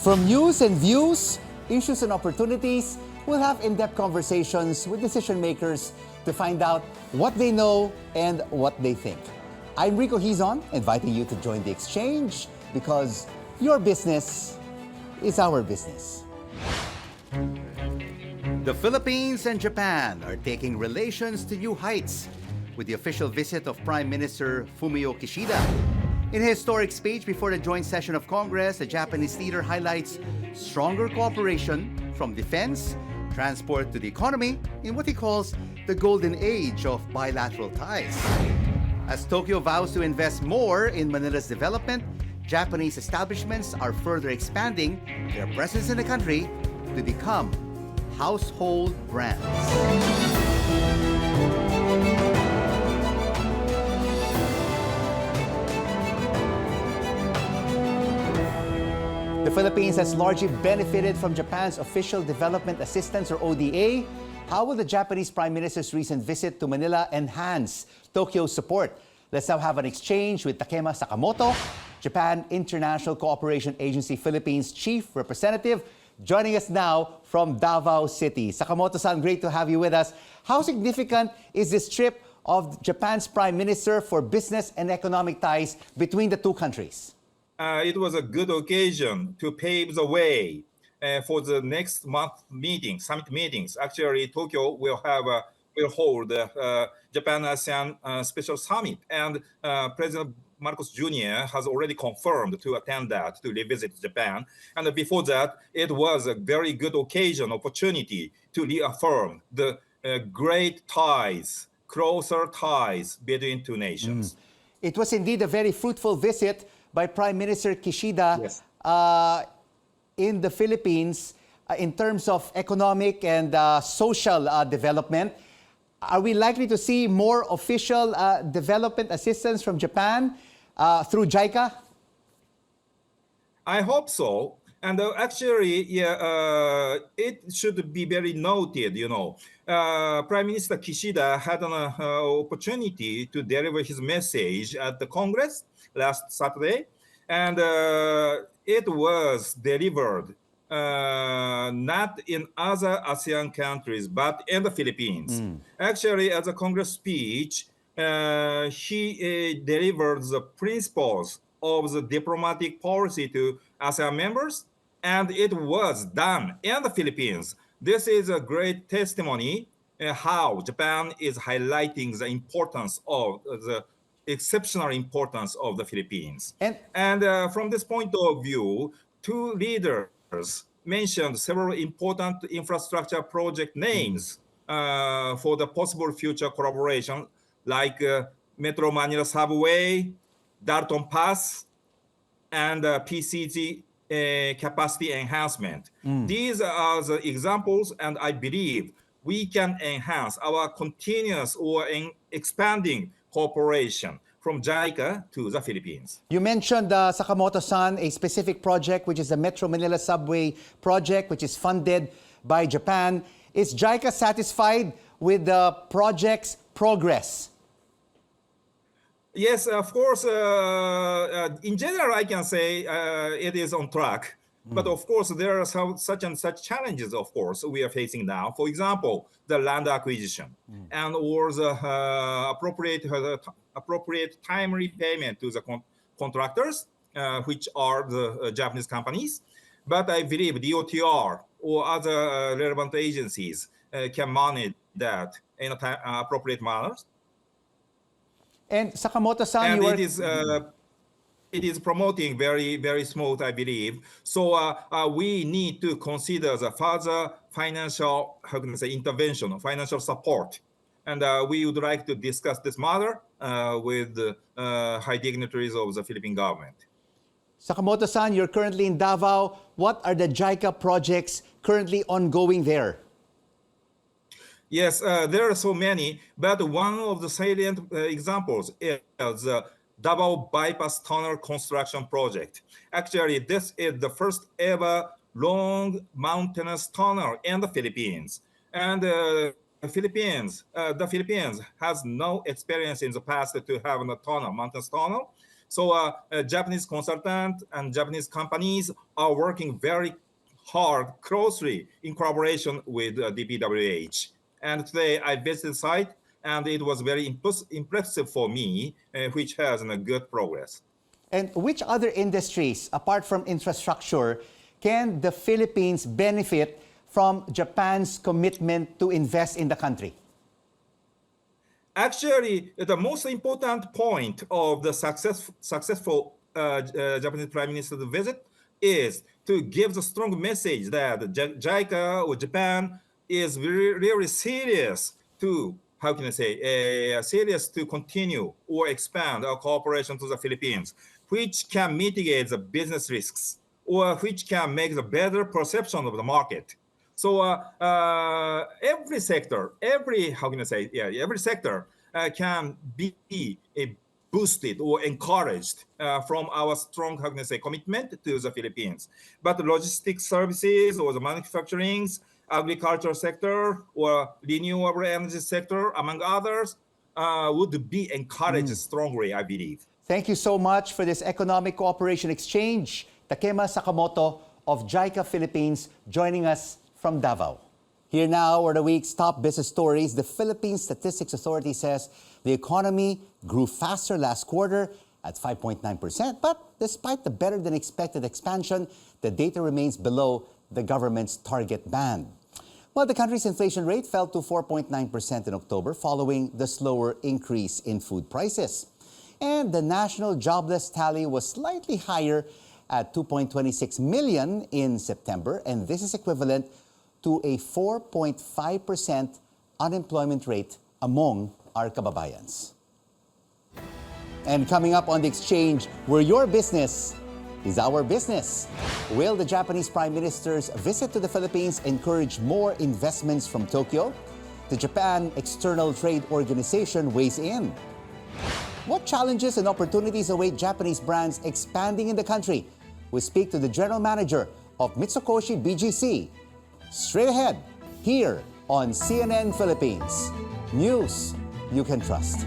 From news and views, issues and opportunities, we'll have in-depth conversations with decision makers to find out what they know and what they think. I'm Rico Hizon, inviting you to join the exchange because your business is our business. The Philippines and Japan are taking relations to new heights with the official visit of Prime Minister Fumio Kishida. In a historic speech before the joint session of Congress, the Japanese leader highlights stronger cooperation from defense, transport to the economy in what he calls the golden age of bilateral ties. As Tokyo vows to invest more in Manila's development, Japanese establishments are further expanding their presence in the country to become household brands. The Philippines has largely benefited from Japan's Official Development Assistance or ODA. How will the Japanese Prime Minister's recent visit to Manila enhance Tokyo's support? Let's now have an exchange with Takema Sakamoto, Japan International Cooperation Agency Philippines Chief Representative, joining us now from Davao City. Sakamoto-san, great to have you with us. How significant is this trip of Japan's Prime Minister for business and economic ties between the two countries? It was a good occasion to pave the way for the next month summit meetings. Actually, Tokyo will hold Japan-ASEAN Special Summit, and President Marcos Jr. has already confirmed to attend that, to revisit Japan. And before that, it was a very good opportunity to reaffirm the great ties, closer ties between two nations. It was indeed a very fruitful visit by Prime Minister Kishida in the Philippines in terms of economic and social development. Are we likely to see more official development assistance from Japan through JICA? I hope so. And actually, it should be very noted, Prime Minister Kishida had an opportunity to deliver his message at the Congress last Saturday, and it was delivered not in other ASEAN countries, but in the Philippines. Actually, as a Congress speech, he delivered the principles of the diplomatic policy to ASEAN members, and it was done in the Philippines. This is a great testimony how Japan is highlighting the importance of the exceptional importance of the Philippines. And from this point of view, two leaders mentioned several important infrastructure project names for the possible future collaboration, like Metro Manila Subway, Dalton Pass, and PCG capacity enhancement. These are the examples, and I believe we can enhance our continuous or expanding cooperation from JICA to the Philippines. You mentioned, Sakamoto-san, a specific project, which is the Metro Manila Subway project, which is funded by Japan. Is JICA satisfied with the project's progress? Yes, of course. In general, I can say it is on track. But of course, there are such and such challenges, of course, we are facing now. For example, the land acquisition and or the appropriate timely payment to the contractors, which are the Japanese companies. But I believe DOTR or other relevant agencies can manage that in an appropriate manner. And Sakamoto-san, it is promoting very, very smooth, I believe. So we need to consider the further financial, intervention, financial support. And we would like to discuss this matter with high dignitaries of the Philippine government. Sakamoto-san, you're currently in Davao. What are the JICA projects currently ongoing there? Yes, there are so many, but one of the salient examples is the Davao Bypass Tunnel Construction Project. Actually, this is the first ever long mountainous tunnel in the Philippines. And the Philippines has no experience in the past to have a tunnel, mountainous tunnel. So Japanese consultants and Japanese companies are working very hard, closely in collaboration with DPWH. And today I visited the site, and it was very impressive for me, which has a good progress. And which other industries, apart from infrastructure, can the Philippines benefit from Japan's commitment to invest in the country? Actually, the most important point of the successful Japanese Prime Minister's visit is to give the strong message that JICA or Japan is really serious to, how can I say, serious to continue or expand our cooperation to the Philippines, which can mitigate the business risks or which can make the better perception of the market. So every sector, every sector can be boosted or encouraged from our strong, how can I say, commitment to the Philippines. But the logistics services or the manufacturing, agriculture sector or renewable energy sector, among others, would be encouraged strongly, I believe. Thank you so much for this economic cooperation exchange. Takema Sakamoto of JICA Philippines joining us from Davao. Here now are the week's top business stories. The Philippine Statistics Authority says the economy grew faster last quarter at 5.9%, but despite the better than expected expansion, the data remains below the government's target band. Well, the country's inflation rate fell to 4.9% in October following the slower increase in food prices. And the national jobless tally was slightly higher at 2.26 million in September, and this is equivalent to a 4.5% unemployment rate among our kababayans. And coming up on the exchange, where your business is our business. Will the Japanese Prime Minister's visit to the Philippines encourage more investments from Tokyo? The Japan External Trade Organization weighs in. What challenges and opportunities await Japanese brands expanding in the country? We speak to the General Manager of Mitsukoshi BGC. Straight ahead, here on CNN Philippines. News you can trust.